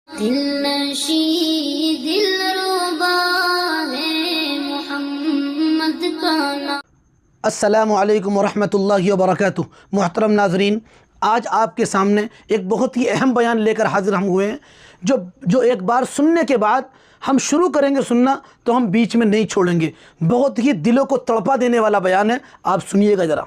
دل نشی دل ربا ہے محمد کا نام۔ السلام علیکم ورحمۃ اللہ وبرکاتہ۔ محترم ناظرین، آج آپ کے سامنے ایک بہت ہی اہم بیان لے کر حاضر ہم ہوئے ہیں، جو ایک بار سننے کے بعد ہم شروع کریں گے سننا تو ہم بیچ میں نہیں چھوڑیں گے۔ بہت ہی دلوں کو تڑپا دینے والا بیان ہے، آپ سنیے گا ذرا۔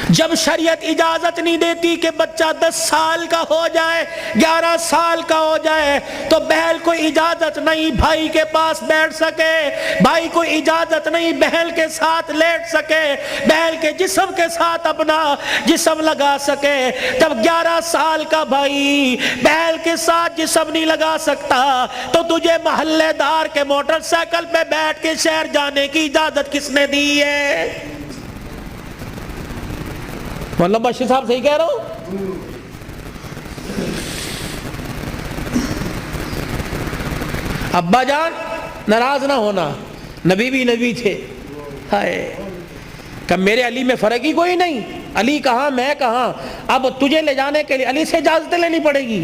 جب شریعت اجازت نہیں دیتی کہ بچہ 10 سال کا ہو جائے، 11 سال کا ہو جائے، تو بہن کو اجازت نہیں بھائی کے پاس بیٹھ سکے، بھائی کو اجازت نہیں بہن کے ساتھ لیٹ سکے، بہن کے جسم کے ساتھ اپنا جسم لگا سکے۔ جب 11 سال کا بھائی بہن کے ساتھ جسم نہیں لگا سکتا تو تجھے محلے دار کے موٹر سائیکل پہ بیٹھ کے شہر جانے کی اجازت کس نے دی ہے؟ مولانا بشیر صاحب صحیح کہہ رہا ہوں؟ ابا جان ناراض نہ ہونا، نبی بھی نبی تھے۔ ہائے کہ میرے علی میں فرق ہی کوئی نہیں، علی کہاں میں کہاں، اب تجھے لے جانے کے لیے علی سے اجازت لینی پڑے گی۔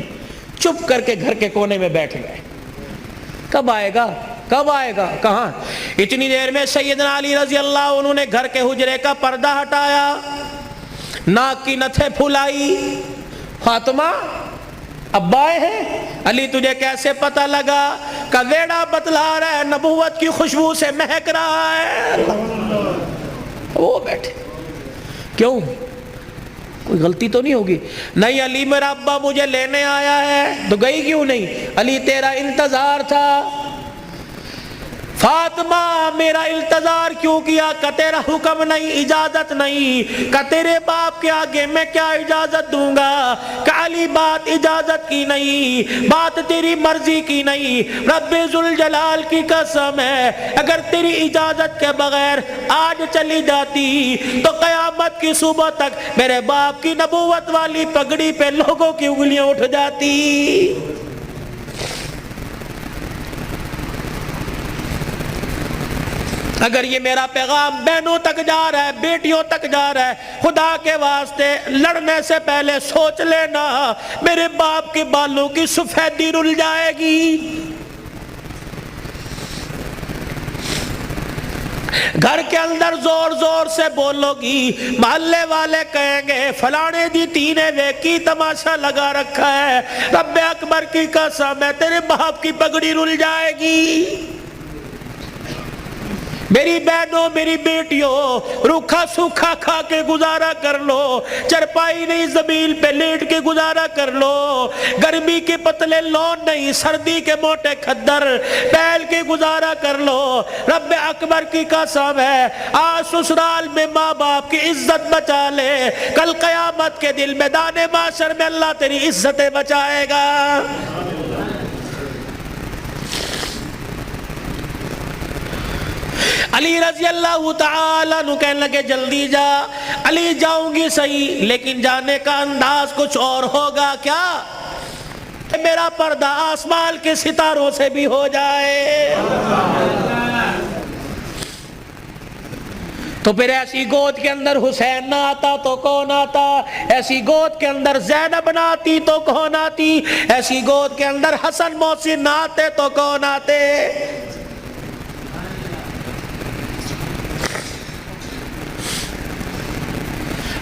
چپ کر کے گھر کے کونے میں بیٹھ گئے۔ کب آئے گا کب آئے گا کہاں؟ اتنی دیر میں سیدنا علی رضی اللہ عنہ نے گھر کے حجرے کا پردہ ہٹایا، ناک کی نتھے پھلائی۔ فاطمہ ابا آئے ہیں؟ علی تجھے کیسے پتہ لگا؟ کہ ویڑا بتلا رہا ہے، نبوت کی خوشبو سے مہک رہا ہے۔ وہ بیٹھے، کیوں کوئی غلطی تو نہیں ہوگی؟ نہیں علی میرا ابا مجھے لینے آیا ہے۔ تو گئی کیوں نہیں؟ علی تیرا انتظار تھا۔ فاطمہ میرا انتظار کیوں کیا؟ کہ تیرا حکم نہیں، اجازت نہیں، کہ تیرے باپ کے آگے میں کیا اجازت دوں گا؟ کہ علی بات اجازت کی نہیں، بات تیری مرضی کی نہیں، رب ذوالجلال کی قسم ہے اگر تیری اجازت کے بغیر آج چلی جاتی تو قیامت کی صبح تک میرے باپ کی نبوت والی پگڑی پہ لوگوں کی انگلیاں اٹھ جاتی۔ اگر یہ میرا پیغام بہنوں تک جا رہا ہے، بیٹیوں تک جا رہا ہے، خدا کے واسطے لڑنے سے پہلے سوچ لینا میرے باپ کے بالوں کی سفیدی رل جائے گی۔ گھر کے اندر زور زور سے بولو گی، محلے والے کہیں گے فلانے دی تینے ویکی تماشا لگا رکھا ہے، رب اکبر کی قسم ہے تیرے باپ کی پگڑی رل جائے گی۔ میری بہنوں میری بیٹیوں، روکھا سوکھا کھا کے گزارا کر لو، چرپائی نہیں زمین پہ لیٹ کے گزارا کر لو، گرمی کے پتلے لون نہیں سردی کے موٹے کھدر پہل کے گزارا کر لو۔ رب اکبر کی قسم ہے آج سسرال میں ماں باپ کی عزت بچا لے، کل قیامت کے دل میدان معاشر میں اللہ تیری عزتیں بچائے گا۔ علی رضی اللہ تعالیٰ عنہ کہنے لگے جلدی جا۔ علی جاؤں گی صحیح لیکن جانے کا انداز کچھ اور ہوگا۔ کیا؟ کہ میرا پردہ آسمان کے ستاروں سے بھی ہو جائے۔ تو پھر ایسی گود کے اندر حسین نہ آتا تو کون آتا؟ ایسی گود کے اندر زینب نہ آتی تو کون آتی؟ ایسی گود کے اندر حسن محسن نہ آتے تو کون آتے؟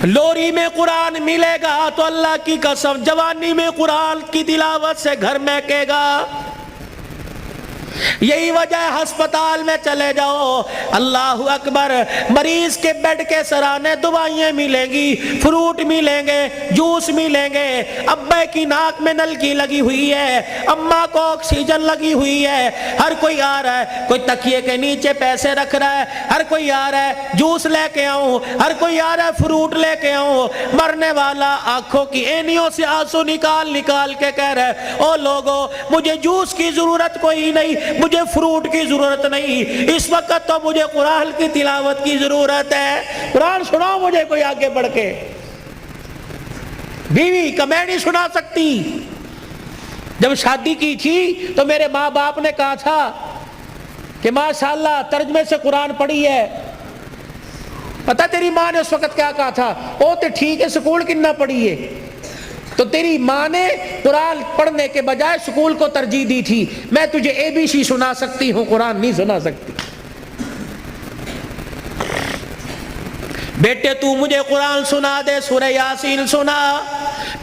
لوری میں قرآن ملے گا تو اللہ کی قسم جوانی میں قرآن کی تلاوت سے گھر مہکے گا۔ یہی وجہ ہے ہسپتال میں چلے جاؤ، اللہ اکبر، مریض کے بیڈ کے سرانے دوائیں ملیں گی، فروٹ ملیں گے، جوس ملیں گے، ابے کی ناک میں نلکی لگی ہوئی ہے، اماں کو آکسیجن لگی ہوئی ہے، ہر کوئی آ رہا ہے، کوئی تکیے کے نیچے پیسے رکھ رہا ہے، ہر کوئی آ رہا ہے جوس لے کے آؤں، ہر کوئی آ رہا ہے فروٹ لے کے آؤں۔ مرنے والا آنکھوں کی اینیوں سے آنسو نکال نکال کے کہہ رہا ہے او لوگو مجھے جوس کی ضرورت کوئی نہیں، مجھے فروٹ کی ضرورت نہیں، اس وقت تو مجھے قرآن کی تلاوت کی ضرورت ہے۔ قرآن سناؤ مجھے کوئی آگے بڑھ کے۔ بیوی کہ میں نہیں سنا سکتی۔ جب شادی کی تھی تو میرے ماں باپ نے کہا تھا کہ ماشاءاللہ ترجمے سے قرآن پڑھی ہے۔ پتہ تیری ماں نے اس وقت کیا کہا تھا؟ او تے ٹھیک ہے سکول کننا پڑھی ہے؟ تو تیری ماں نے قرآن پڑھنے کے بجائے سکول کو ترجیح دی تھی. میں تجھے ABC سنا سکتی ہوں, قرآن نہیں سنا سکتی. بیٹے تو مجھے قرآن سنا دے, سورہ یاسین سنا.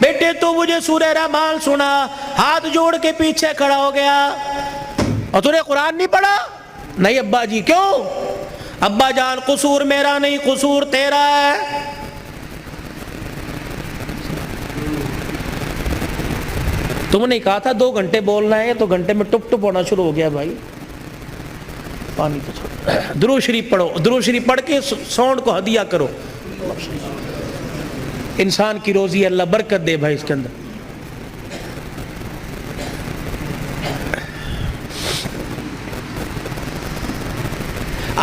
بیٹے تو مجھے سورہ رحمان سنا. ہاتھ جوڑ کے پیچھے کھڑا ہو گیا. اور تو نے قرآن نہیں پڑھا؟ نہیں ابا جی. کیوں؟ ابا جان قصور میرا نہیں, قصور تیرا ہے. تم نے کہا تھا 2 گھنٹے بولنا ہے, تو گھنٹے میں ٹپ ٹپ ہونا شروع ہو گیا بھائی. پانی تو چھوڑو. درود شریف پڑھو, درود شریف پڑھ کے ساؤنڈ کو ہدیہ کرو. انسان کی روزی اللہ برکت دے بھائی اس کے اندر.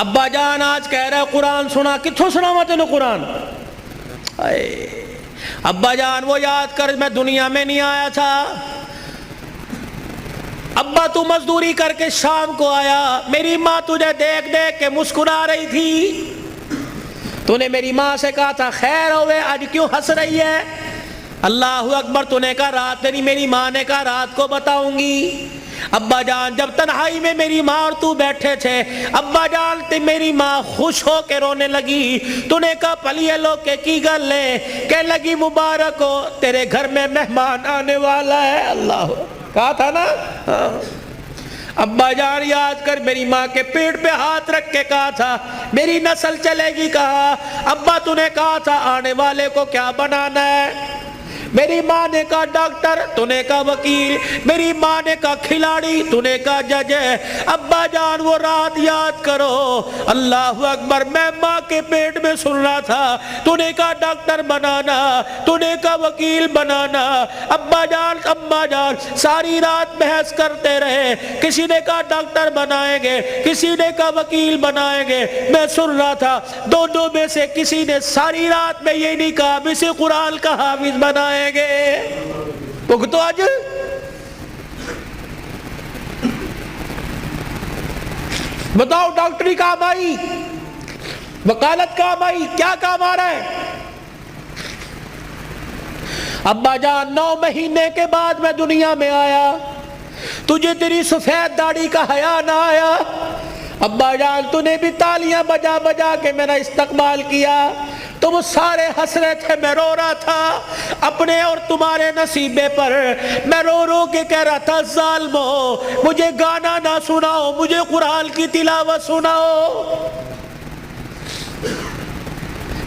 ابا جان آج کہہ رہا ہے قرآن سنا. کتھوں سناوا تینوں قرآن؟ ابا جان وہ یاد کر, میں دنیا میں نہیں آیا تھا. ابا تو مزدوری کر کے شام کو آیا. میری ماں تجھے دیکھ دیکھ کے مسکرا رہی تھی. تو نے میری ماں سے کہا تھا خیر ہوئے, آج کیوں ہنس رہی ہے؟ اللہ اکبر. تو نے کہا رات نہیں, میری ماں نے کہا رات کو بتاؤں گی. ابا جان جب تنہائی میں میری ماں اور تو بیٹھے تھے, ابا جان میری ماں خوش ہو کے رونے لگی. تو نے کہا پلیے لوگ کے کی گل لے, کہ لگی مبارک ہو تیرے گھر میں مہمان آنے والا ہے. اللہ کہا تھا نا. ابا جان یاد کر, میری ماں کے پیٹ پہ ہاتھ رکھ کے کہا تھا میری نسل چلے گی. کہا ابا تو نے کہا تھا آنے والے کو کیا بنانا ہے؟ میری ماں نے کہا ڈاکٹر, تو نے کہا وکیل. میری ماں نے کہا کھلاڑی, تو نے کہا جج. ابا جان وہ رات یاد کرو. اللہ اکبر. میں ماں کے پیٹ میں سن رہا تھا, تو نے کہا ڈاکٹر بنانا, تو نے کہا وکیل بنانا. ابا جان اماں جان ساری رات بحث کرتے رہے. کسی نے کہا ڈاکٹر بنائیں گے, کسی نے کہا وکیل بنائیں گے. میں سن رہا تھا دونوں میں سے کسی نے ساری رات میں یہ نہیں کہا اسے قرآن کا حافظ بنائیں گے. تو آج بتاؤ ڈاکٹری کام آئی, وکالت کام آئی, کیا کام آ رہا ہے؟ ابا جان 9 مہینے کے بعد میں دنیا میں آیا, تجھے تیری سفید داڑھی کا حیا نہ آیا. ابا جان تو نے بھی تالیاں بجا بجا کے میرا استقبال کیا. تم سارے ہنس رہے تھے, میں رو رہا تھا اپنے اور تمہارے نصیبے پر. میں رو رو کے کہہ رہا تھا ظالمو مجھے گانا نہ سناؤ, مجھے قرآن کی تلاوت سناؤ.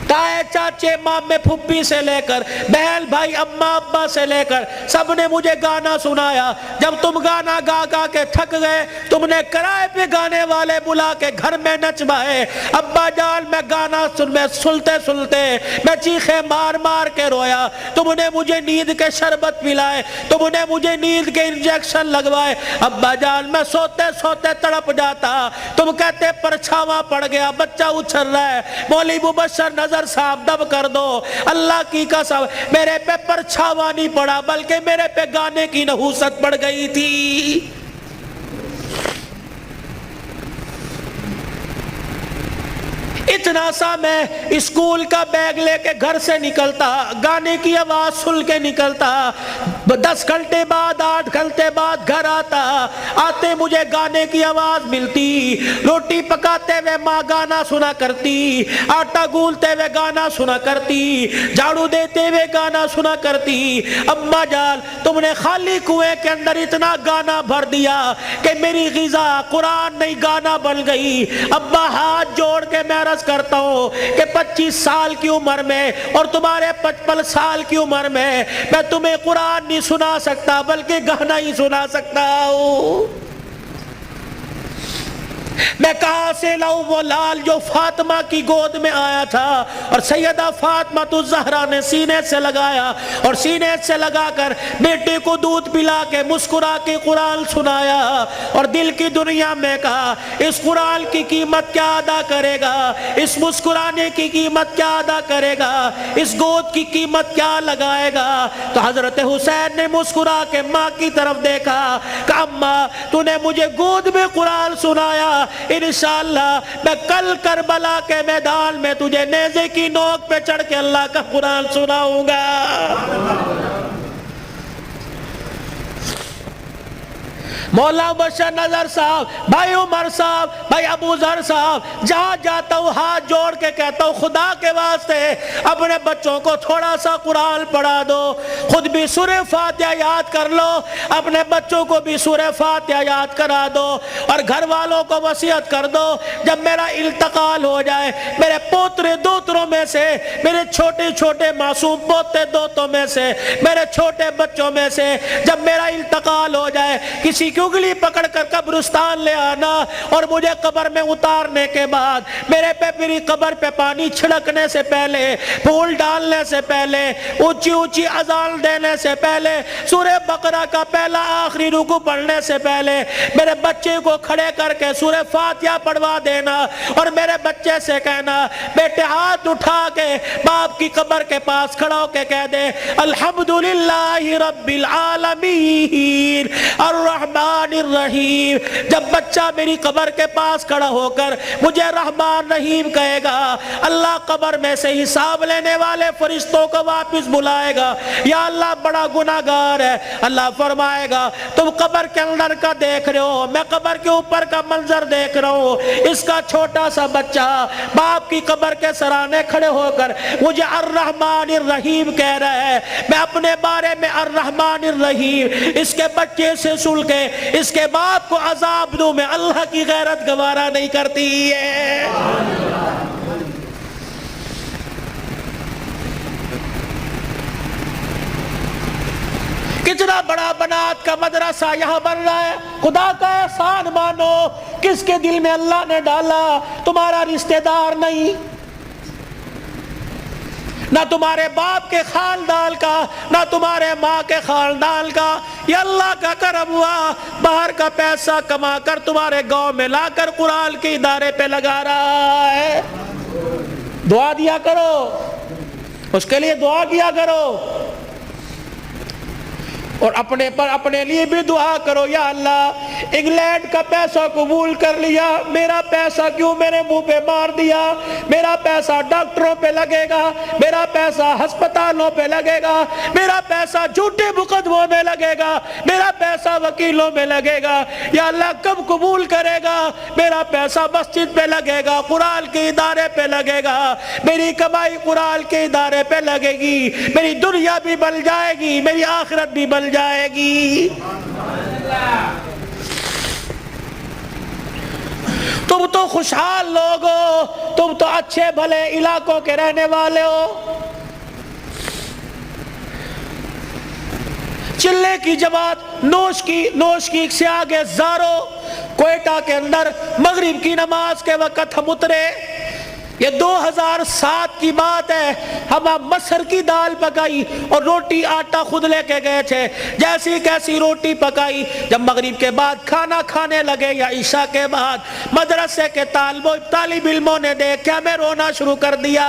تائے چاچے مامے پھپھی سے لے کر بہن بھائی اماں ابا سے لے کر سب نے مجھے گانا سنایا. جب تم گانا گا گا کے تھک گئے, تم نے کرائے پہ گانے والے بلا کے گھر میں نچوائے. ابا جان میں گانا سنتے سنتے میں چیخے مار مار کے رویا. تم نے مجھے نیند کے شربت پلائے, تم نے مجھے نیند کے انجیکشن لگوائے. ابا جان میں سوتے سوتے تڑپ جاتا. تم کہتے پرچھاواں پڑ گیا, بچہ اچھل رہا ہے, مولوی مبشر نظر صاحب دب کر دو. اللہ کی قسم میرے پہ پرچھاوا نہیں پڑا, بلکہ میرے پہ گانے کی نحوست پڑ گئی تھی. اتنا سا میں اسکول کا بیگ لے کے گھر سے نکلتا, گانے کی آواز سن کے نکلتا. 10 گھنٹے بعد 8 گھنٹے بعد گھر آتے مجھے گانے کی آواز ملتی. روٹی پکاتے ہوئے ماں گانا سنا کرتی, آٹا گولتے ہوئے گانا سنا کرتی, جھاڑو دیتے ہوئے گانا سنا کرتی. اماں جان تم نے خالی کنویں کے اندر اتنا گانا بھر دیا کہ میری غذا قرآن نہیں گانا بن گئی. ابا ہاتھ جوڑ کے میں عرض کرتا ہوں کہ 25 سال کی عمر میں اور تمہارے 55 سال کی عمر میں تمہیں قرآن نہیں سنا سکتا, بلکہ گانا ہی سنا سکتا ہوں. میں کہاں سے لاؤں وہ لال جو فاطمہ کی گود میں آیا تھا اور سیدہ فاطمہ الزہرا نے سینے سے لگایا اور سینے سے لگا کر بیٹے کو دودھ پلا کے مسکرا کے قرآن سنایا اور دل کی دنیا میں کہا اس قرآن کی قیمت کیا ادا کرے گا, اس مسکرانے کی قیمت کیا ادا کرے گا, اس گود کی قیمت کیا لگائے گا. تو حضرت حسین نے مسکرا کے ماں کی طرف دیکھا, کہا اماں تو نے مجھے گود میں قرآن سنایا, انشاءاللہ میں کل کربلا کے میدان میں تجھے نیزے کی نوک پہ چڑھ کے اللہ کا قرآن سناؤں گا. مولانا بشر نظر صاحب، بھائی عمر صاحب، بھائی ابو ذر صاحب، جہاں جاتا ہوں ہاتھ جوڑ کے کہتا ہوں خدا کے واسطے اپنے بچوں کو تھوڑا سا قرآن پڑھا دو، خود بھی سورہ فاتحہ یاد کر لو، اپنے بچوں کو بھی سورہ فاتحہ یاد کرا دو، اور گھر والوں کو وصیت کر دو جب میرا انتقال ہو جائے میرے پوترے دوتروں میں سے، میرے چھوٹے چھوٹے معصوم پوتے دوتوں میں سے، میرے چھوٹے بچوں میں سے جب میرا انتقال ہو جائے کسی کی انگلی پکڑ کر قبرستان لے آنا، اور مجھے قبر میں اتارنے کے بعد میرے پہ میری قبر پہ پانی چھڑکنے سے پہلے، پھول ڈالنے سے پہلے، اونچی اونچی اذان دینے سے پہلے، سورہ بقرہ کا پہلا آخری رکوع پڑھنے سے پہلے میرے بچے کو کھڑے کر کے سورہ فاتحہ پڑھوا دینا، اور میرے بچے سے کہنا بیٹے ہاتھ اٹھا کے باپ کی قبر کے پاس کھڑا ہو کے کہہ دے الحمدللہ رب العالمین الرحمن الرحیم۔ جب بچہ میری قبر کے پاس کھڑا ہو کر مجھے رحمان رحیم کہے گا، اللہ قبر میں سے حساب لینے والے فرشتوں کو واپس بلائے گا، یا اللہ بڑا گناہگار ہے، اللہ فرمائے گا تم قبر کے اندر کا دیکھ رہے ہو، میں قبر کے اوپر کا منظر دیکھ رہا ہوں، اس کا چھوٹا سا بچہ باپ کی قبر کے سرانے کھڑے ہو کر مجھے الرحمن الرحیم کہہ رہا ہے، میں اپنے بارے میں الرحمن الرحیم اس کے بچے سے سن کے اس کے باپ کو عذاب دوں، میں اللہ کی غیرت گوارا نہیں کرتی ہے۔ کتنا بڑا بنات کا مدرسہ یہاں بن رہا ہے، خدا کا احسان مانو، کس کے دل میں اللہ نے ڈالا، تمہارا رشتہ دار نہیں، نہ تمہارے باپ کے خاندان کا، نہ تمہارے ماں کے خاندان کا، یہ اللہ کا کرم ہوا، باہر کا پیسہ کما کر تمہارے گاؤں میں لا کر قرآن کے ادارے پہ لگا رہا ہے۔ دعا دیا کرو، اس کے لیے دعا کیا کرو، اور اپنے پر اپنے لیے بھی دعا کرو، یا اللہ انگلینڈ کا پیسہ قبول کر لیا، میرا پیسہ کیوں میرے منہ پہ مار دیا، میرا پیسہ ڈاکٹروں پہ لگے گا، میرا پیسہ ہسپتالوں پہ لگے گا، میرا پیسہ جھوٹے مقدموں میں لگے گا، میرا پیسہ وکیلوں میں لگے گا، یا اللہ کب قبول کرے گا، میرا پیسہ مسجد پہ لگے گا، قرآن کے ادارے پہ لگے گا، میری کمائی قرآن کے ادارے پہ لگے گی، میری دنیا بھی بن جائے گی، میری آخرت بھی بن جائے گی۔ تم تو خوشحال لوگ ہو، تم تو اچھے بھلے علاقوں کے رہنے والے ہو، چلے کی جماعت نوش کی سے آگے زارو، کوئٹہ کے اندر مغرب کی نماز کے وقت ہم اترے، یہ 2007 کی بات ہے، ہم مسر کی دال پکائی اور روٹی آٹا خود لے کے گئے تھے، جیسی کیسی روٹی پکائی، جب مغرب کے بعد کھانا کھانے لگے یا عشاء کے بعد مدرسے کے طالب علموں نے دیکھا ہمیں رونا شروع کر دیا،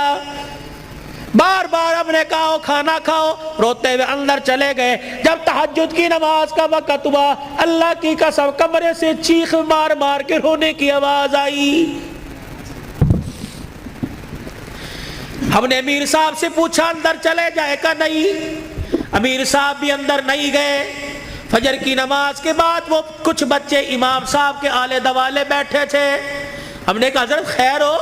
بار بار ہم نے کہا کھانا کھاؤ، روتے ہوئے اندر چلے گئے، جب تہجد کی نماز کا وقت ہوا اللہ کی قسم کمرے سے چیخ مار مار کے رونے کی آواز آئی، ہم نے امیر صاحب سے پوچھا اندر چلے جائے کا، نہیں، امیر صاحب بھی اندر نہیں گئے، فجر کی نماز کے بعد وہ کچھ بچے امام صاحب کے آلے دوالے بیٹھے تھے، ہم نے کہا حضرت خیر ہو،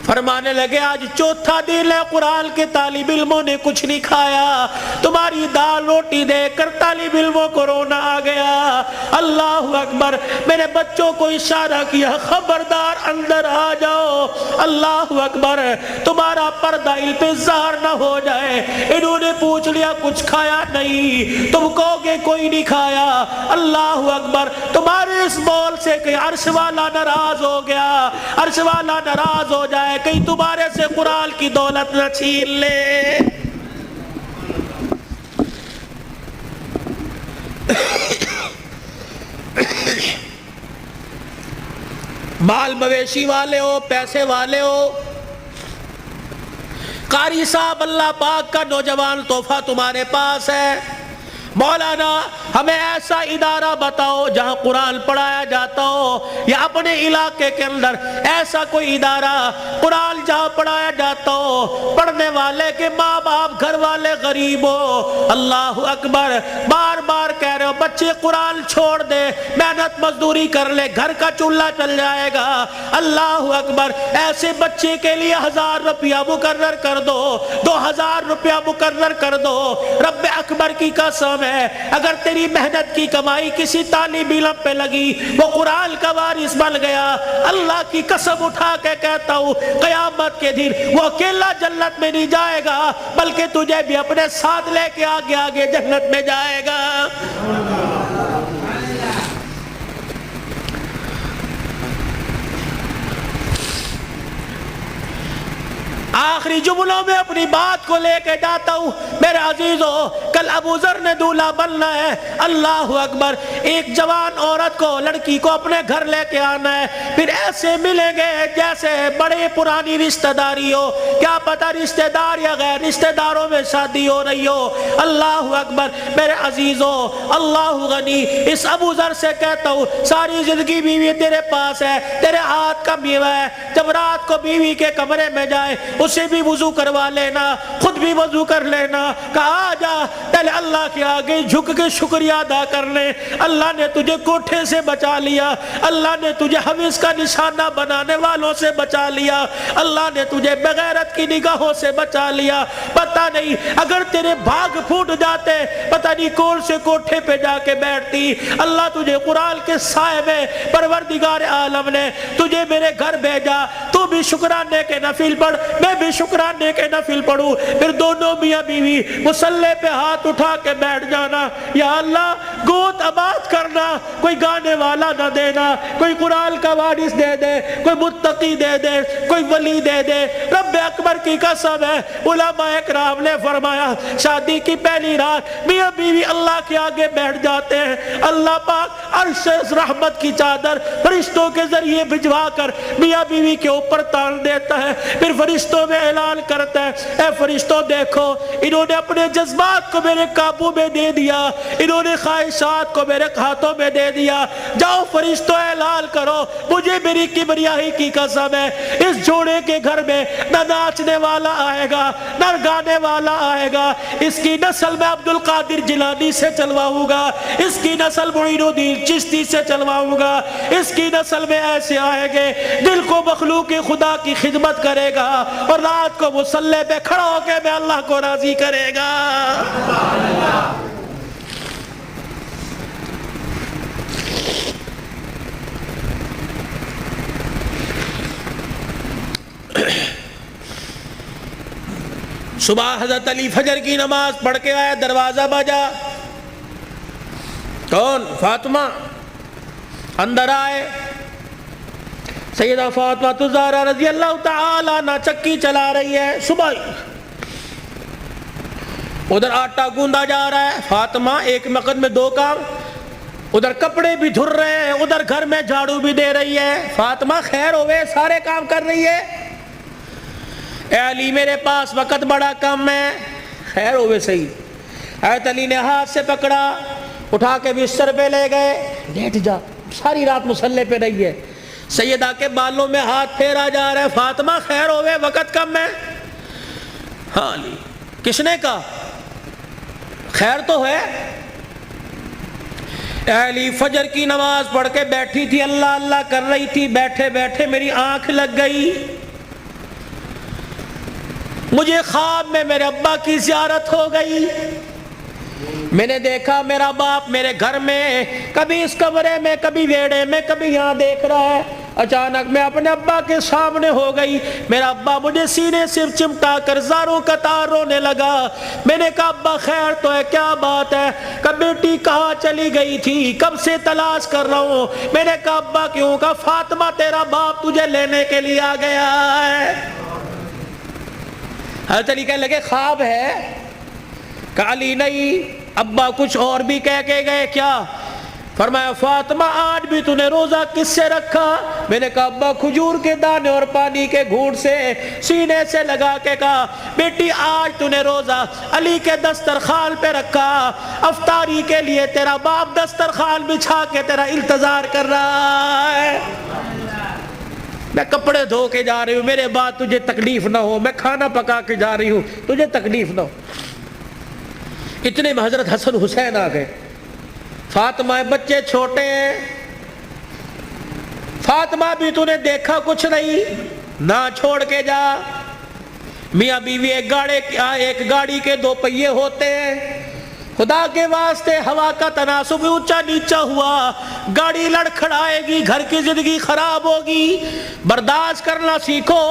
فرمانے لگے آج چوتھا دن ہے قرآن کے طالب علموں نے کچھ نہیں کھایا، تمہاری دال روٹی دیکھ کر طالب علموں کو رونا آ گیا، اللہ اکبر، میرے بچوں کو اشارہ کیا خبردار اندر آ جاؤ، اللہ اکبر، تمہارا پردہ التزار نہ ہو جائے، انہوں نے پوچھ لیا کچھ کھایا نہیں، تم کہو گے کوئی نہیں کھایا، اللہ اکبر، تمہارے اس بول سے کہ عرش والا ناراض ہو گیا، عرش والا ناراض ہو جائے، کہیں تمہارے سے قرآن کی دولت نہ چھین لے۔ مال مویشی والے ہو، پیسے والے ہو، قاری صاحب اللہ پاک کا نوجوان تحفہ تمہارے پاس ہے، مولانا ہمیں ایسا ادارہ بتاؤ جہاں قرآن پڑھایا جاتا ہو، یا اپنے علاقے کے اندر ایسا کوئی ادارہ قرآن جہاں پڑھایا جاتا ہو، پڑھنے والے کے ماں باپ گھر والے غریب ہو، اللہ اکبر، بار بار کہہ رہے ہو بچے قرآن چھوڑ دے, محنت مزدوری کر لے, گھر کا چولہا چل جائے گا. اللہ اکبر. ایسے بچے کے لیے 1000 روپیہ مقرر کر دو, 2000 روپیہ مقرر کر دو. رب اکبر کی قسم ہے, اگر تیری محنت کی کمائی کسی طالب علم پہ لگی, وہ قرآن کا وارث بن گیا, اللہ کی قسم اٹھا کے کہتا ہوں قیامت کے دن وہ اکیلا جنت میں نہیں جائے گا, بلکہ تجھے بھی اپنے ساتھ لے کے آگے آگے جنت میں جائے گا. آخری جملوں میں اپنی بات کو لے کے جاتا ہوں میرے عزیزو, کل ابو ذر نے دولہا بننا ہے. اللہ اکبر. ایک جوان عورت کو, لڑکی کو اپنے گھر لے کے آنا ہے, پھر ایسے ملیں گے جیسے بڑے پرانی رشتہ داری ہو, کیا پتہ رشتہ دار یا غیر رشتہ داروں میں شادی ہو رہی ہو. اللہ اکبر. میرے عزیزو, اللہ غنی. اس ابو ذر سے کہتا ہوں ساری زندگی بیوی تیرے پاس ہے, تیرے ہاتھ کا میوہ ہے, جب رات کو بیوی کے کمرے میں جائے اسے بھی وضو کروا لینا, خود بھی وضو کر لینا. کہا جا پہلے اللہ کے آگے جھک کے شکریہ ادا کر لے. اللہ نے تجھے کوٹھے سے بچا لیا, اللہ نے تجھے حویث کا نشانہ بنانے والوں سے بچا لیا, اللہ نے تجھے بغیرت کی نگاہوں سے بچا لیا. پتہ نہیں اگر تیرے بھاگ پھوٹ جاتے, پتہ نہیں کون سے کوٹھے پہ جا کے بیٹھتی. اللہ تجھے قرآن کے سائے میں پروردگار عالم نے تجھے میرے گھر بھیجا, تو بھی شکرانے کے نفل پڑھ, میں بھی شکرانے کے نفل پڑھوں. پھر دونوں میاں بیوی مصلی پہ ہاتھ اٹھا کے بیٹھ جانا. یا اللہ گوت آباد کرنا, کوئی گانے والا نہ دینا, کوئی قرآن کا وارث دے دے, کوئی متقی دے دے, کوئی ولی دے دے. رب اکبر کی قسم ہے, علماء اکرام نے فرمایا شادی کی پہلی رات میاں بیوی اللہ کے آگے بیٹھ جاتے ہیں, اللہ پاک عرش رحمت کی چادر فرشتوں کے ذریعے بھجوا کر میاں بیوی کے اوپر تان دیتا ہے. پھر فرشتوں میں اعلان کرتا ہے, اے فرشتوں دیکھو انہوں نے اپنے جذبات کو میرے قابو میں دے دیا, انہوں نے خواہشات کو میرے ہاتھوں میں دے دیا. جاؤ فرشتوں اعلان کرو, مجھے میری کبریائی کی قسم ہے اس جوڑے کے گھر میں نہ ناچنے والا آئے گا نہ گانے والا آئے گا. اس کی نسل میں عبد القادر جیلانی سے چلواؤں گا, اس کی نسل معین الدین چشتی سے چلواؤں گا, اس کی نسل میں ایسے آئیں گے دل کو مخلوق خدا کی خدمت کرے گا اور رات کو مصلی پہ کھڑا ہو کے میں اللہ کو راضی کرے گا. صبح حضرت علی فجر کی نماز پڑھ کے آیا, دروازہ بجا, کون؟ فاطمہ. اندر آئے, سیدہ فاطمہ الزہرا رضی اللہ تعالی عنہ چکی چلا رہی ہے. صبح ادھر آٹا گوندا جا رہا ہے, فاطمہ ایک وقت میں 2 کام, ادھر کپڑے بھی دھر رہے ہیں, ادھر گھر میں جھاڑو بھی دے رہی ہے. فاطمہ خیر ہوئے, سارے کام کر رہی ہے. اے علی میرے پاس وقت بڑا کم ہے. خیر ہوئے صحیح. حضرت علی نے ہاتھ سے پکڑا, اٹھا کے بستر پہ لے گئے, لیٹ جا, ساری رات مصلی پہ رہی ہے. سیدہ کے بالوں میں ہاتھ پھیرا جا رہا ہے, فاطمہ خیر ہوئے وقت کم ہے. ہاں علی, کس نے کہا خیر تو ہے. اے علی فجر کی نماز پڑھ کے بیٹھی تھی, اللہ اللہ کر رہی تھی, بیٹھے بیٹھے میری آنکھ لگ گئی, مجھے خواب میں میرے ابا کی زیارت ہو گئی. میں نے دیکھا میرا باپ میرے گھر میں, کبھی اس کمرے میں, کبھی ویڑے میں, کبھی یہاں دیکھ رہا ہے. اچانک میں اپنے ابا کے سامنے ہو گئی, میرا ابا مجھے سینے سے چمٹا کر زاروں قطار رونے لگا. میں نے کہا ابا خیر تو ہے, کیا بات ہے؟ کہ بیٹی کہاں چلی گئی تھی, کب سے تلاش کر رہا ہوں. میں نے کہا ابا کیوں؟ کہا فاطمہ تیرا باپ تجھے لینے کے لیے آ گیا ہے. حضرت علی کہنے لگے خواب ہے؟ کہا علی نہیں, ابا کچھ اور بھی کہہ کے گئے. کیا؟ فرمایا فاطمہ آج بھی تو نے روزہ کس سے رکھا؟ میں نے کہا ابا کھجور کے دانے اور پانی کے گھونٹ سے. سینے سے لگا کے کہا بیٹی آج تو نے روزہ علی کے دسترخوان پہ رکھا, افطاری کے لیے تیرا باپ دسترخوان بچھا کے تیرا انتظار کر رہا ہے. میں کپڑے دھو کے جا رہی ہوں, میرے بعد تجھے تکلیف نہ ہو, میں کھانا پکا کے جا رہی ہوں, تجھے تکلیف نہ ہو. اتنے میں حضرت حسن حسین آ گئے. فاطمہ بچے چھوٹے ہیں، فاطمہ بھی تو نے دیکھا کچھ نہیں، نہ چھوڑ کے جا۔ میاں بیوی ایک گاڑی کے دو پہیے ہوتے ہیں، خدا کے واسطے ہوا کا تناسب اونچا نیچا ہوا، گاڑی لڑکھڑائے گی، گھر کی زندگی خراب ہوگی۔ برداشت کرنا سیکھو،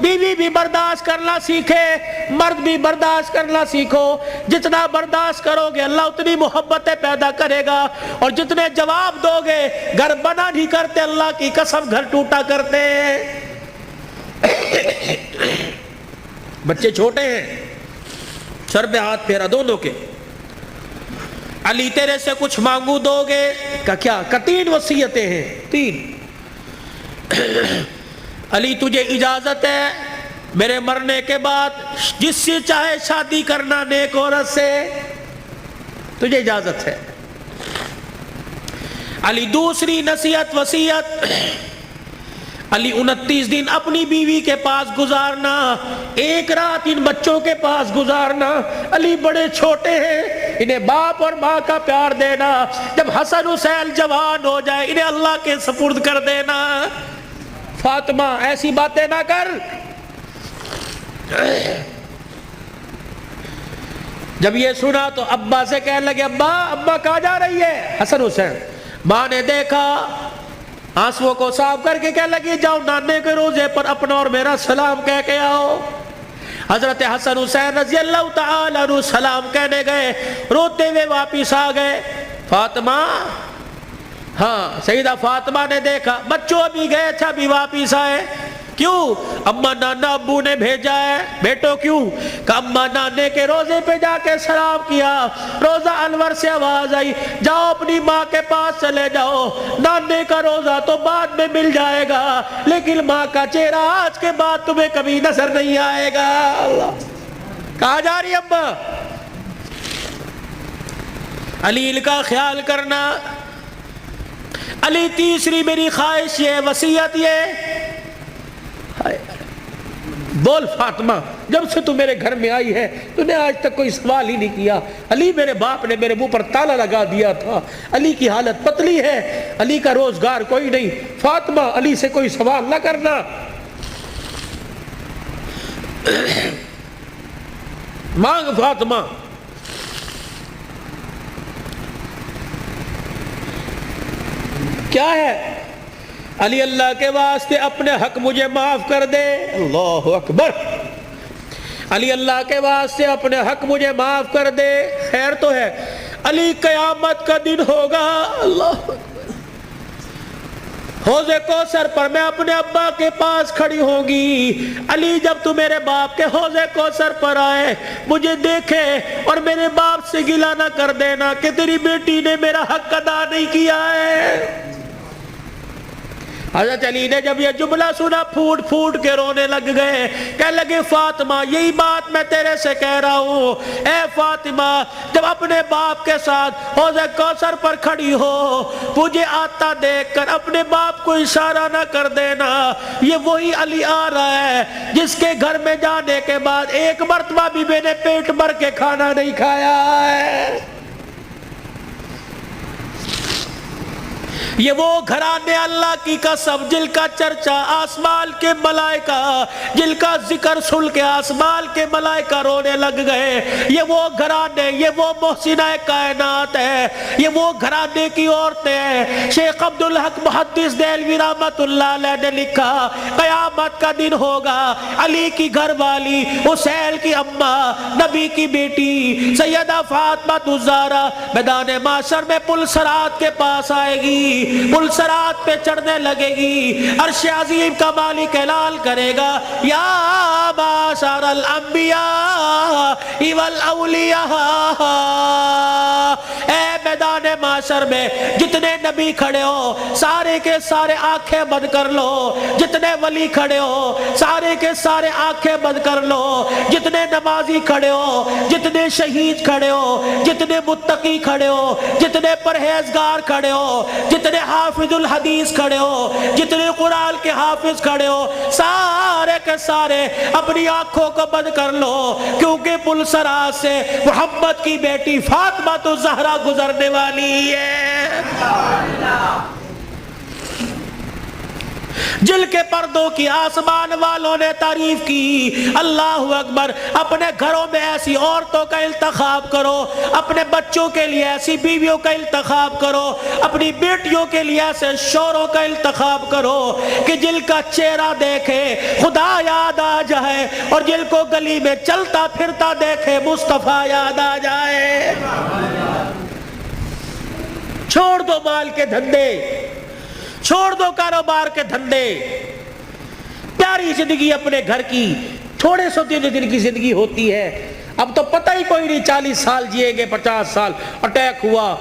بیوی بھی برداشت کرنا سیکھے، مرد بھی برداشت کرنا سیکھو۔ جتنا برداشت کرو گے اللہ اتنی محبتیں پیدا کرے گا، اور جتنے جواب دو گے گھر بنا نہیں کرتے، اللہ کی قسم گھر ٹوٹا کرتے ہیں۔ بچے چھوٹے ہیں، سر پہ ہاتھ پھیرا دونوں کے۔ علی تیرے سے کچھ مانگو دو گے؟ کیا؟ 3 وصیتیں ہیں، 3۔ علی تجھے اجازت ہے میرے مرنے کے بعد جس سے چاہے شادی کرنا نیک عورت سے، تجھے اجازت ہے۔ علی دوسری نصیحت وصیت، علی 29 دن اپنی بیوی کے پاس گزارنا، 1 رات ان بچوں کے پاس گزارنا۔ علی بڑے چھوٹے ہیں، انہیں باپ اور ماں کا پیار دینا، جب حسن حسین جوان ہو جائے انہیں اللہ کے سپرد کر دینا۔ فاطمہ ایسی باتیں نہ کر۔ جب یہ سنا تو ابا سے کہنے لگے ابا کہاں جا رہی ہے؟ حسن حسین۔ ماں نے دیکھا، آنسوؤں کو صاف کر کے کہنے لگی جاؤ نانے کے روزے پر اپنا اور میرا سلام کہہ کے آؤ۔ حضرت حسن حسین رضی اللہ تعالی عنہ سلام کہنے گئے، روتے ہوئے واپس آ گئے۔ فاطمہ، ہاں سیدہ فاطمہ نے دیکھا بچوں بھی گئے تھا بھی واپس آئے۔ کیوں؟ اما نانا ابو نے بھیجا ہے۔ بیٹو کیوں؟ کہ اما نانے کے روزے پہ جا کے سلام کیا، روزہ انور سے آواز آئی جاؤ اپنی ماں کے پاس چلے جاؤ، نانے کا روزہ تو بعد میں مل جائے گا لیکن ماں کا چہرہ آج کے بعد تمہیں کبھی نظر نہیں آئے گا۔ اللہ، کہاں جا رہی ابا؟ علی کا خیال کرنا۔ علی تیسری میری خواہش یہ، وصیت یہ، بول فاطمہ جب سے تو میرے گھر میں آئی ہے تو نے آج تک کوئی سوال ہی نہیں کیا۔ علی میرے باپ نے میرے منہ پر تالا لگا دیا تھا، علی کی حالت پتلی ہے، علی کا روزگار کوئی نہیں، فاطمہ علی سے کوئی سوال نہ کرنا۔ مانگ فاطمہ۔ کیا ہے؟ علی اللہ کے واسطے اپنے حق مجھے معاف کر دے۔ اللہ اکبر۔ علی اللہ کے واسطے اپنے حق مجھے معاف کر دے۔ خیر تو ہے، علی قیامت کا دن ہوگا، اللہ اکبر، حوض کوثر پر میں اپنے ابا کے پاس کھڑی ہوں گی۔ علی جب تو میرے باپ کے حوض کوثر پر آئے مجھے دیکھے اور میرے باپ سے گلہ نہ کر دینا کہ تیری بیٹی نے میرا حق ادا نہیں کیا ہے۔ حضرت علی نے جب یہ جملہ سنا پھوٹ پھوٹ کے رونے لگ گئے، کہنے لگے فاطمہ یہی بات میں تیرے سے کہہ رہا ہوں، اے فاطمہ جب اپنے باپ کے ساتھ حوض کوثر پر کھڑی ہو مجھے آتا دیکھ کر اپنے باپ کو اشارہ نہ کر دینا، یہ وہی علی آ رہا ہے جس کے گھر میں جانے کے بعد ایک مرتبہ بھی میں نے پیٹ بھر کے کھانا نہیں کھایا ہے۔ یہ وہ گھرانے اللہ کی قسم جن کا چرچا آسمان کے ملائکہ، جن کا ذکر سن کے آسمان کے ملائکہ رونے لگ گئے۔ یہ وہ گھرانے، یہ وہ محسنہ کائنات ہے، یہ وہ گھرانے کی عورتیں ہیں۔ شیخ عبدالحق محدث دہلوی رحمت اللہ علیہ نے لکھا قیامت کا دن ہوگا، علی کی گھر والی، حسین کی اماں، نبی کی بیٹی سیدہ فاطمہ الزہرا میدان محشر میں پل صراط کے پاس آئے گی، پل صراط پہ چڑھنے لگے گی، عرش عظیم کا مالک اعلان کرے گا یا معاشر الانبیاء والاولیاء، اے میدان محشر میں جتنے نبی کھڑے ہو سارے کے سارے آنکھیں بند کر لو، جتنے ولی کھڑے ہو سارے کے سارے آنکھیں آنکھیں بند کر لو، جتنے نمازی کھڑے ہو، جتنے شہید کھڑے ہو، جتنے متقی کھڑے ہو، جتنے پرہیزگار کھڑے ہو، جتنے حافظ الحدیث کھڑے ہو، جتنے قرآن کے حافظ کھڑے ہو، سارے کے سارے اپنی آنکھوں کو بند کر لو، کیونکہ پل صراط سے محمد کی بیٹی فاطمہ تو زہرا گزرنے والی ہے، جل کے پردوں کی آسمان والوں نے تعریف کی۔ اللہ اکبر۔ اپنے گھروں میں ایسی عورتوں کا انتخاب کرو، اپنے بچوں کے لیے ایسی بیویوں کا انتخاب کرو، اپنی بیٹیوں کے لیے ایسے شوہروں کا انتخاب کرو کہ جن کا چہرہ دیکھے خدا یاد آ جائے، اور جن کو گلی میں چلتا پھرتا دیکھے مصطفیٰ یاد آ جائے۔ چھوڑ دو مال کے دھندے، چھوڑ دو کاروبار کے دھندے، پیاری زندگی اپنے گھر کی، تھوڑے سو دن کی زندگی ہوتی ہے، اب تو پتہ ہی کوئی نہیں 40 سال جیے گے، 50 سال، اٹیک ہوا،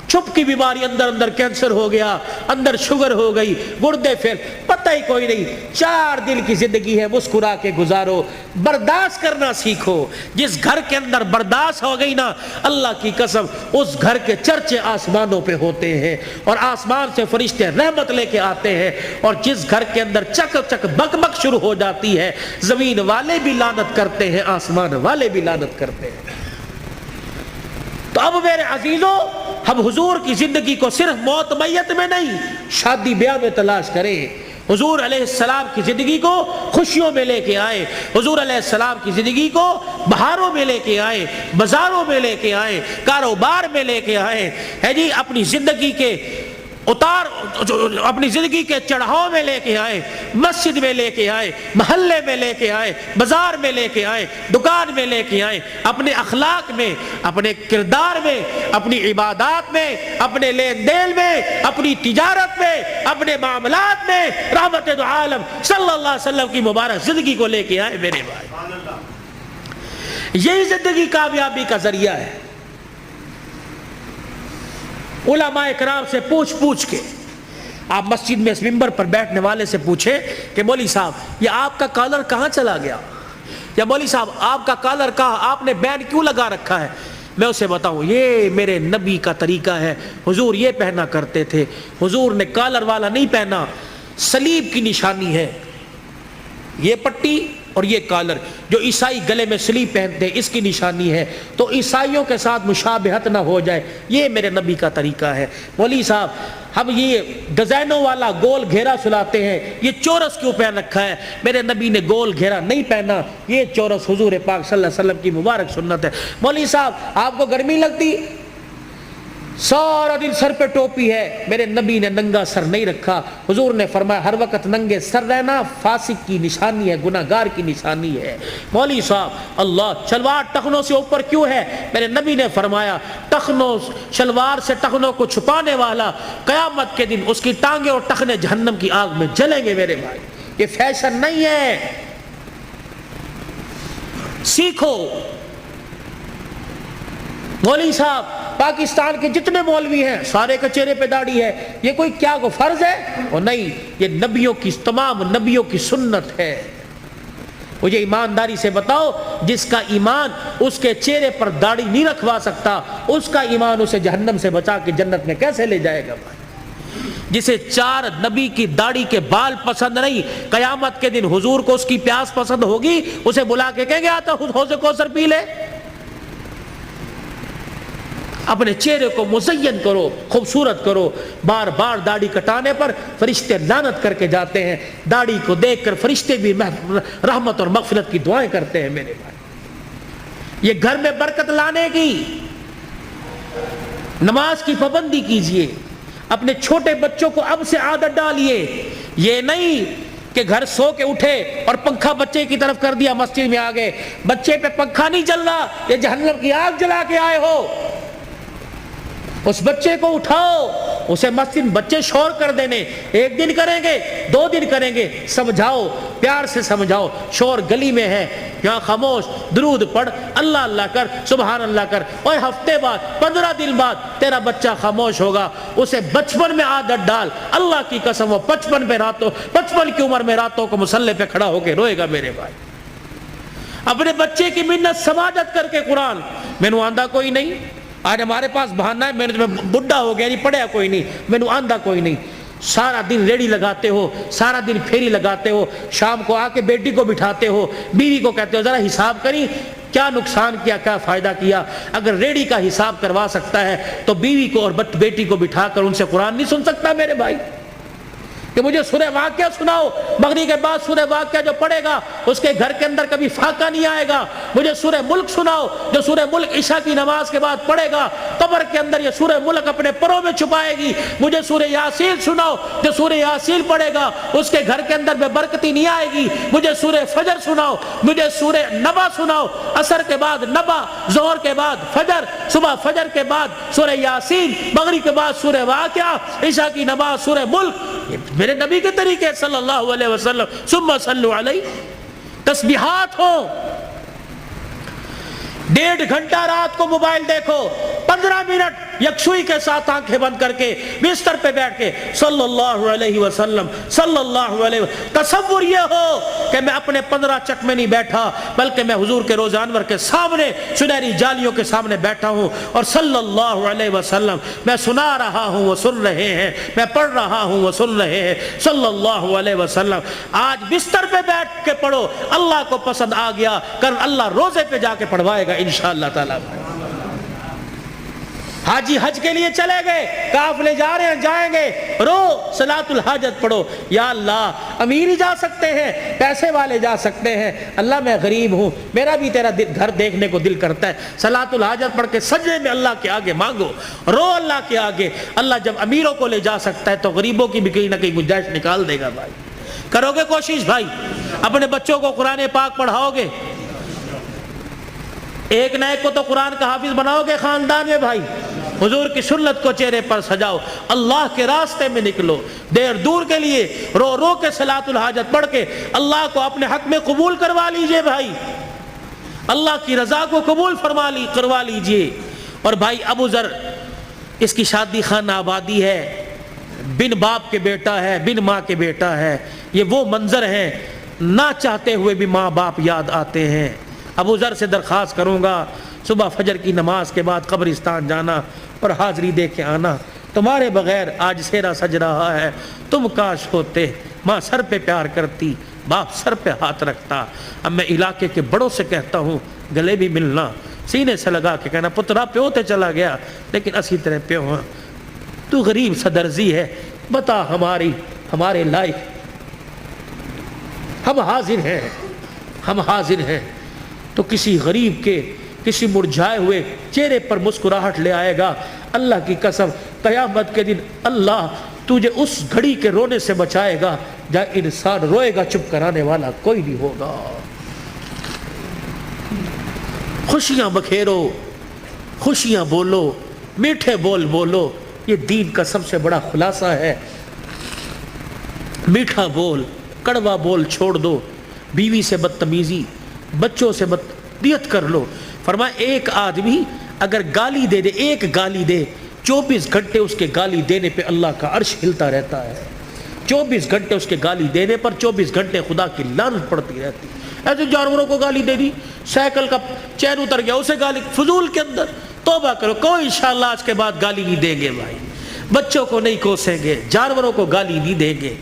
چھپ کی بیماری، اندر کینسر ہو گیا، اندر شوگر ہو گئی، گردے پھر، پتہ ہی کوئی نہیں۔ 4 دن کی زندگی ہے، مسکرا کے گزارو، برداشت کرنا سیکھو۔ جس گھر کے اندر برداشت ہو گئی نا، اللہ کی قسم اس گھر کے چرچے آسمانوں پہ ہوتے ہیں، اور آسمان سے فرشتے رحمت لے کے آتے ہیں، اور جس گھر کے اندر چک چک بک بک شروع ہو جاتی ہے، زمین والے بھی لعنت کرتے ہیں، آسمان والے بھی لعنت کرتے ہیں۔ تو اب میرے عزیزوں، ہم حضور کی زندگی کو صرف موت میت میں نہیں، شادی بیاہ میں تلاش کریں۔ حضور علیہ السلام کی زندگی کو خوشیوں میں لے کے آئے، حضور علیہ السلام کی زندگی کو بہاروں میں لے کے آئے، بازاروں میں لے کے آئے، کاروبار میں لے کے آئے، ہے جی، اپنی زندگی کے اپنی زندگی کے چڑھاؤ میں لے کے آئے، مسجد میں لے کے آئے، محلے میں لے کے آئے، بازار میں لے کے آئے، دکان میں لے کے آئے، اپنے اخلاق میں، اپنے کردار میں، اپنی عبادات میں، اپنے لین دین میں، اپنی تجارت میں، اپنے معاملات میں رحمت دو عالم صلی اللہ علیہ وسلم کی مبارک زندگی کو لے کے آئے میرے بھائی۔ یہی زندگی کامیابی کا ذریعہ ہے۔ علماء کرام سے پوچھ کے آپ مسجد میں اس منبر پر بیٹھنے والے سے پوچھیں کہ مولوی صاحب یہ آپ کا کالر کہاں چلا گیا، یا مولوی صاحب آپ کا کالر کہاں، آپ نے بینڈ کیوں لگا رکھا ہے، میں اسے بتاؤں یہ میرے نبی کا طریقہ ہے، حضور یہ پہنا کرتے تھے، حضور نے کالر والا نہیں پہنا، صلیب کی نشانی ہے یہ پٹی اور یہ کالر، جو عیسائی گلے میں صلیب پہنتے ہیں اس کی نشانی ہے، تو عیسائیوں کے ساتھ مشابہت نہ ہو جائے، یہ میرے نبی کا طریقہ ہے۔ مولوی صاحب ہم یہ ڈیزائنوں والا گول گھیرا سلاتے ہیں، یہ چورس کیوں پہن رکھا ہے، میرے نبی نے گول گھیرا نہیں پہنا، یہ چورس حضور پاک صلی اللہ علیہ وسلم کی مبارک سنت ہے۔ مولوی صاحب آپ کو گرمی لگتی، سارا دن سر پہ ٹوپی ہے، میرے نبی نے ننگا سر نہیں رکھا، حضور نے فرمایا ہر وقت ننگے سر رہنا فاسق کی نشانی ہے، گناہگار کی نشانی ہے۔ مولوی صاحب اللہ شلوار ٹخنوں سے اوپر کیوں ہے، میرے نبی نے فرمایا ٹخنوں شلوار سے ٹخنوں کو چھپانے والا قیامت کے دن اس کی ٹانگیں اور ٹخنے جہنم کی آگ میں جلیں گے میرے بھائی، یہ فیشن نہیں ہے، سیکھو۔ مولوی صاحب پاکستان کے جتنے مولوی ہیں سارے کے چہرے پہ داڑھی ہے، یہ کوئی کیا کو فرض ہے؟ اور نہیں، یہ نبیوں کی تمام نبیوں کی سنت ہے۔ مجھے ایمانداری سے بتاؤ، جس کا ایمان اس کے چہرے پر داڑھی نہیں رکھوا سکتا، اس کا ایمان اسے جہنم سے بچا کے جنت میں کیسے لے جائے گا بھائی؟ جسے 4 نبی کی داڑھی کے بال پسند نہیں، قیامت کے دن حضور کو اس کی پیاس پسند ہوگی، اسے بلا کے کہیں گے آتا حوض کوثر پی لے۔ اپنے چہرے کو مزین کرو، خوبصورت کرو۔ بار بار داڑھی کٹانے پر فرشتے لعنت کر کے جاتے ہیں، داڑھی کو دیکھ کر فرشتے بھی رحمت اور مغفرت کی دعائیں کرتے ہیں میرے بھائی۔ یہ گھر میں برکت لانے کی، نماز کی پابندی کیجئے، اپنے چھوٹے بچوں کو اب سے عادت ڈالیے، یہ نہیں کہ گھر سو کے اٹھے اور پنکھا بچے کی طرف کر دیا، مسجد میں آ گئے، بچے پہ پنکھا نہیں چل رہا، یہ جہنم کی آگ جلا کے آئے ہو۔ اس بچے کو اٹھاؤ، اسے مسجد بچے شور کر دینے، 1 دن کریں گے 2 دن کریں گے، سمجھاؤ، پیار سے سمجھاؤ، شور گلی میں ہے یہاں خاموش، درود پڑھ، اللہ اللہ کر، سبحان اللہ کر، اور ہفتے بعد 15 دن بعد تیرا بچہ خاموش ہوگا، اسے بچپن میں عادت ڈال، اللہ کی قسم وہ 55 کی عمر میں راتوں کو مصلی پہ کھڑا ہو کے روئے گا میرے بھائی۔ اپنے بچے کی منت سماجت کر کے قرآن مینو آندہ کوئی نہیں. آج ہمارے پاس بہانہ ہے میں بڈھا ہو گیا نہیں پڑھیا کوئی نہیں مینو آندہ کوئی نہیں. سارا دن ریڑھی لگاتے ہو, سارا دن پھیری لگاتے ہو, شام کو آ کے بیٹی کو بٹھاتے ہو, بیوی کو کہتے ہو ذرا حساب کری کیا نقصان کیا کیا فائدہ کیا. اگر ریڑھی کا حساب کروا سکتا ہے تو بیوی کو اور بیٹی کو بٹھا کر ان سے قرآن نہیں سن سکتا میرے بھائی؟ کہ مجھے سورہ واقعہ سناؤ, مغرب کے بعد سورہ واقعہ جو پڑھے گا اس کے گھر کے اندر کبھی فاقہ نہیں آئے گا. مجھے سورہ ملک سناؤ, جو سورہ ملک عشاء کی نماز کے بعد پڑھے گا قبر کے اندر یہ سورہ ملک اپنے پروں میں چھپائے گی. مجھے سورہ یاسین سناؤ, جو سورہ یاسین پڑھے گا اس کے گھر کے اندر بے برکتی نہیں آئے گی. مجھے سورہ فجر سناؤ, مجھے سورہ نبا سناؤ, عصر کے بعد نبا, ظہر کے بعد فجر, صبح فجر کے بعد سورہ یاسین, مغرب کے بعد سورہ واقعہ, عشاء کی نماز سورہ ملک. میرے نبی کے طریقے صلی اللہ علیہ وسلم. ثم صلوا علیہ. تسبیحات ہو, 1.5 گھنٹہ رات کو موبائل دیکھو, 15 منٹ یکسوئی کے ساتھ آنکھیں بند کر کے بستر پہ بیٹھ کے صلی اللہ علیہ وسلم صلی اللہ علیہ وسلم. تصور یہ ہو کہ میں اپنے 15 چک میں نہیں بیٹھا بلکہ میں حضور کے روزہ انور کے سامنے سنہری جالیوں کے سامنے بیٹھا ہوں اور صلی اللہ علیہ وسلم میں سنا رہا ہوں وہ سن رہے ہیں, میں پڑھ رہا ہوں وہ سن رہے ہیں صلی اللہ علیہ وسلم. آج بستر پہ بیٹھ کے پڑھو, اللہ کو پسند آ گیا کل اللہ روزے پہ جا کے پڑھوائے گا انشاءاللہ تعالی. حاجی حج کے لیے چلے گئے, قافلے جا رہے ہیں جائیں گے, رو صلاۃ الحاجت پڑھو. یا اللہ امیر ہی جا سکتے ہیں, پیسے والے جا سکتے ہیں, اللہ میں غریب ہوں, میرا بھی تیرا گھر دیکھنے کو دل کرتا ہے. صلاۃ الحاجت پڑھ کے سجدے میں اللہ کے آگے مانگو, رو اللہ کے آگے. اللہ جب امیروں کو لے جا سکتا ہے تو غریبوں کی بھی کہیں نہ کہیں گنجائش نکال دے گا. بھائی کرو گے کوشش بھائی, اپنے بچوں کو قرآن پاک پڑھاؤ گے, ایک نہ ایک کو تو قرآن کا حافظ بناؤ گے خاندان میں بھائی. حضور کی سنت کو چہرے پر سجاؤ, اللہ کے راستے میں نکلو, دیر دور کے لیے رو رو کے صلاۃ الحاجت پڑھ کے اللہ کو اپنے حق میں قبول کروا لیجئے بھائی, اللہ کی رضا کو قبول کروا لیجئے. اور بھائی ابو ذر, اس کی شادی خانہ آبادی ہے, بن باپ کے بیٹا ہے, بن ماں کے بیٹا ہے. یہ وہ منظر ہیں نہ چاہتے ہوئے بھی ماں باپ یاد آتے ہیں. ابو ذر سے درخواست کروں گا صبح فجر کی نماز کے بعد قبرستان جانا اور حاضری دے کے آنا. تمہارے بغیر آج سیرا سج رہا ہے, تم کاش ہوتے. ماں سر پہ پیار کرتی, باپ سر پہ ہاتھ رکھتا. اب میں علاقے کے بڑوں سے کہتا ہوں گلے بھی ملنا, سینے سے لگا کے کہنا پترا پیو تے چلا گیا لیکن اسی طرح پیو ہاں, تو غریب صدرزی ہے, بتا ہمارے لائق, ہم حاضر ہیں. تو کسی غریب کے کسی مرجھائے ہوئے چہرے پر مسکراہٹ لے آئے گا. اللہ کی قسم قیامت کے دن اللہ تجھے اس گھڑی کے رونے سے بچائے گا جہاں انسان روئے گا, چپ کرانے والا کوئی نہیں ہوگا. خوشیاں بکھیرو, خوشیاں بولو, میٹھے بول بولو, یہ دین کا سب سے بڑا خلاصہ ہے. میٹھا بول, کڑوا بول چھوڑ دو. بیوی سے بدتمیزی, بچوں سے بدتمیزی کر لو. فرمایا ایک آدمی اگر گالی دے دے, ایک گالی دے, 24 گھنٹے اس کے گالی دینے پہ اللہ کا عرش ہلتا رہتا ہے. 24 گھنٹے اس کے گالی دینے پر 24 گھنٹے خدا کی لعنت پڑتی رہتی. ایسے جانوروں کو گالی دے دی, سائیکل کا چین اتر گیا اسے گالی, فضول کے اندر. توبہ کرو, کوئی انشاءاللہ آج کے بعد گالی نہیں دیں گے بھائی, بچوں کو نہیں کوسیں گے, جانوروں کو گالی نہیں دیں گے.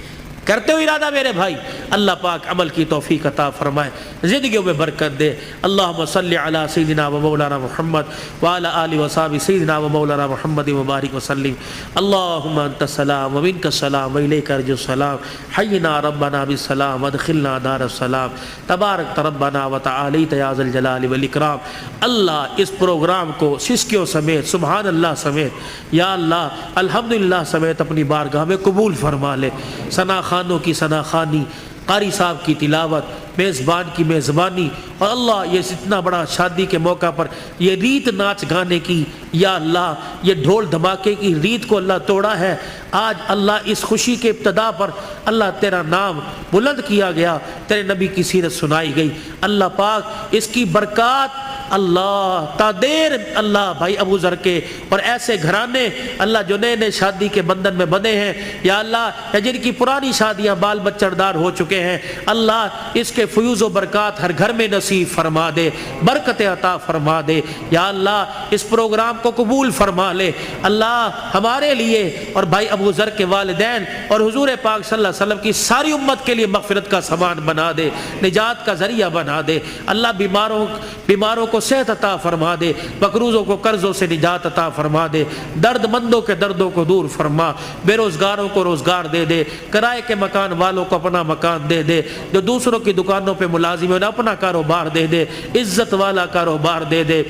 کرتے ہو ارادہ میرے بھائی, اللہ پاک عمل کی توفیق عطا فرمائے, زندگیوں میں برکت دے. اللہم صلی علی سیدنا و مولانا محمد وعلی آلہ وصحبہ سیدنا و مولانا محمد مبارک وسلم. اللہم انت السلام و منک السلام و الیک ارجع السلام. حینا ربنا بالسلام وادخلنا دار السلام. تبارک ربنا و تعالیت یا ذا الجلال والاکرام. اللہ اس پروگرام کو سسکیوں سمیت, سبحان اللہ سمیت, یا اللہ الحمدللہ سمیت اپنی بارگاہ میں قبول فرما لے. ثنا خانوں کی ثنا خوانی, قاری صاحب کی تلاوت, میزبان کی میزبانی, اور اللہ یہ اتنا بڑا شادی کے موقع پر یہ ریت ناچ گانے کی, یا اللہ یہ ڈھول دھماکے کی ریت کو اللہ توڑا ہے. آج اللہ اس خوشی کے ابتدا پر اللہ تیرا نام بلند کیا گیا, تیرے نبی کی سیرت سنائی گئی. اللہ پاک اس کی برکات اللہ تا دیر اللہ بھائی ابو ذر کے اور ایسے گھرانے اللہ جو نئے نئے شادی کے بندھن میں بندھے ہیں یا اللہ جن کی پرانی شادیاں بال بچڑدار ہو چکے ہیں، اللہ اس کے فیوز و برکات ہر گھر میں نصیب فرما دے، برکت عطا فرما دے یا اللہ، اس پروگرام کو قبول فرما لے اللہ ہمارے لیے اور بھائی ابو ذر کے والدین اور حضور پاک صلی اللہ علیہ وسلم کی ساری امت کے لیے مغفرت کا سامان بنا دے، نجات کا ذریعہ بنا دے اللہ، بیماروں کو صحت عطا فرما دے، مقروضوں کو قرضوں سے نجات عطا فرما دے، درد مندوں کے دردوں کو دور فرما، بے روزگاروں کو روزگار دے دے، کرائے کے مکان والوں کو اپنا مکان دے دے، جو دوسروں کی دکانوں پہ ملازم ہیں انہیں اپنا کاروبار دے دے، عزت والا کاروبار دے دے،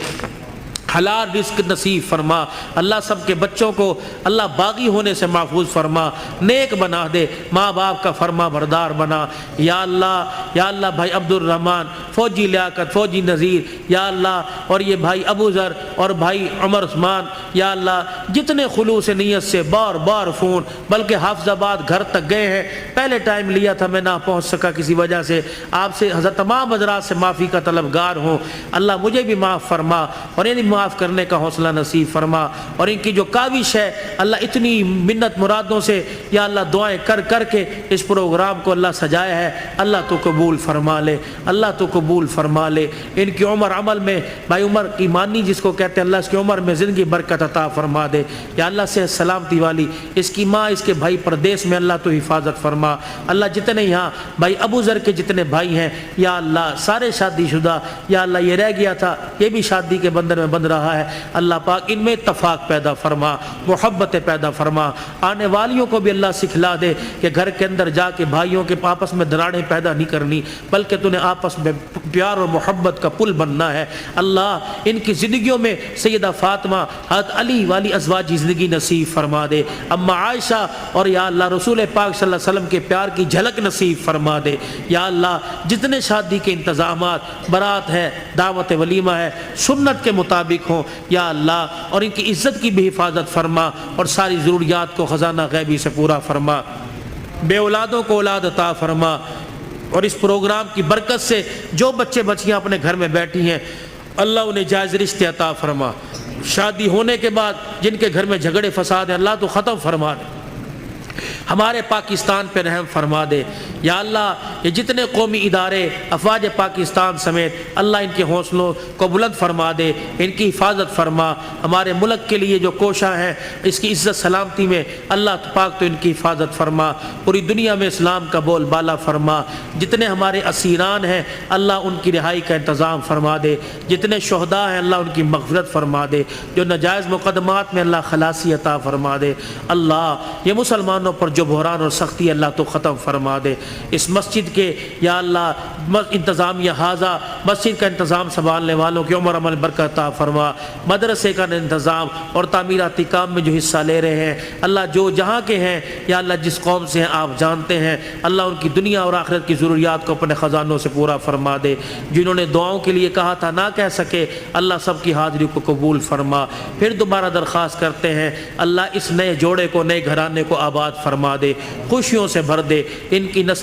حلال رزق نصیب فرما اللہ، سب کے بچوں کو اللہ باغی ہونے سے محفوظ فرما، نیک بنا دے، ماں باپ کا فرما بردار بنا یا اللہ بھائی عبد الرحمن، فوجی لیاقت، فوجی نذیر یا اللہ، اور یہ بھائی ابو ذر اور بھائی عمر عثمان یا اللہ، جتنے خلوص نیت سے بار بار فون بلکہ حافظ آباد گھر تک گئے ہیں، پہلے ٹائم لیا تھا میں نہ پہنچ سکا کسی وجہ سے، آپ سے حضرت تمام حضرات سے معافی کا طلبگار ہوں اللہ، مجھے بھی معاف فرما اور انہیں معاف کرنے کا حوصلہ نصیب فرما، اور ان کی جو کاوش ہے اللہ اتنی منت مرادوں سے یا اللہ دعائیں کر کر کے اس پروگرام کو اللہ سجایا ہے، اللہ تو قبول فرما لے، اللہ تو قبول فرما لے، ان کی عمر عمل میں بھائی عمر کی مانی جس کو کہتے ہیں اللہ، اس کی عمر میں زندگی برکت عطا فرما دے یا اللہ، صحت سلامتی والی اس کی ماں، اس کے بھائی پردیس میں اللہ تو حفاظت فرما اللہ، جتنے یہاں بھائی ابو ذر کے جتنے بھائی ہیں یا اللہ سارے شادی شدہ یا اللہ، یہ رہ گیا تھا یہ بھی شادی کے بندھن میں بندھ رہا ہے اللہ پاک، ان میں اتفاق پیدا فرما، محبت پیدا فرما، آنے والیوں کو بھی اللہ سکھلا دے کہ گھر کے اندر جا کے بھائیوں کے آپس میں دراڑیں پیدا نہیں کرنی بلکہ تو نے آپس میں پیار اور محبت کا پل بننا ہے اللہ، ان کی زندگیوں میں سیدہ فاطمہ، حضرت علی والی ازواجی زندگی نصیب فرما دے، اما عائشہ اور یا اللہ رسول پاک صلی اللہ علیہ وسلم کے پیار کی جھلک نصیب فرما دے یا اللہ، جتنے شادی کے انتظامات، برات ہے، دعوت ولیمہ ہے، سنت کے مطابق ہوں یا اللہ، اور ان کی عزت کی بھی حفاظت فرما اور ساری ضروریات کو خزانہ غیبی سے پورا فرما، بے اولادوں کو اولاد عطا فرما، اور اس پروگرام کی برکت سے جو بچے بچیاں اپنے گھر میں بیٹھی ہیں اللہ انہیں جائز رشتے عطا فرما، شادی ہونے کے بعد جن کے گھر میں جھگڑے فساد ہیں اللہ تو ختم فرما دے، ہمارے پاکستان پہ رحم فرما دے یا اللہ، یہ جتنے قومی ادارے افواج پاکستان سمیت اللہ ان کے حوصلوں کو بلند فرما دے، ان کی حفاظت فرما، ہمارے ملک کے لیے جو کوشاں ہیں اس کی عزت سلامتی میں اللہ پاک تو ان کی حفاظت فرما، پوری دنیا میں اسلام کا بول بالا فرما، جتنے ہمارے اسیران ہیں اللہ ان کی رہائی کا انتظام فرما دے، جتنے شہداء ہیں اللہ ان کی مغفرت فرما دے، جو ناجائز مقدمات میں اللہ خلاصی عطا فرما دے اللہ، یہ مسلمانوں پر جو بحران اور سختی اللہ تو ختم فرما دے، اس مسجد کے یا اللہ انتظامیہ حاضہ مسجد کا انتظام سنبھالنے والوں کی عمر عمل برکت عطا فرما، مدرسے کا انتظام اور تعمیراتی کام میں جو حصہ لے رہے ہیں اللہ، جو جہاں کے ہیں یا اللہ جس قوم سے ہیں آپ جانتے ہیں اللہ، ان کی دنیا اور آخرت کی ضروریات کو اپنے خزانوں سے پورا فرما دے، جنہوں نے دعاؤں کے لیے کہا تھا نہ کہہ سکے اللہ سب کی حاضری کو قبول فرما، پھر دوبارہ درخواست کرتے ہیں اللہ اس نئے جوڑے کو، نئے گھرانے کو آباد فرما دے، خوشیوں سے بھر دے، ان کی نسل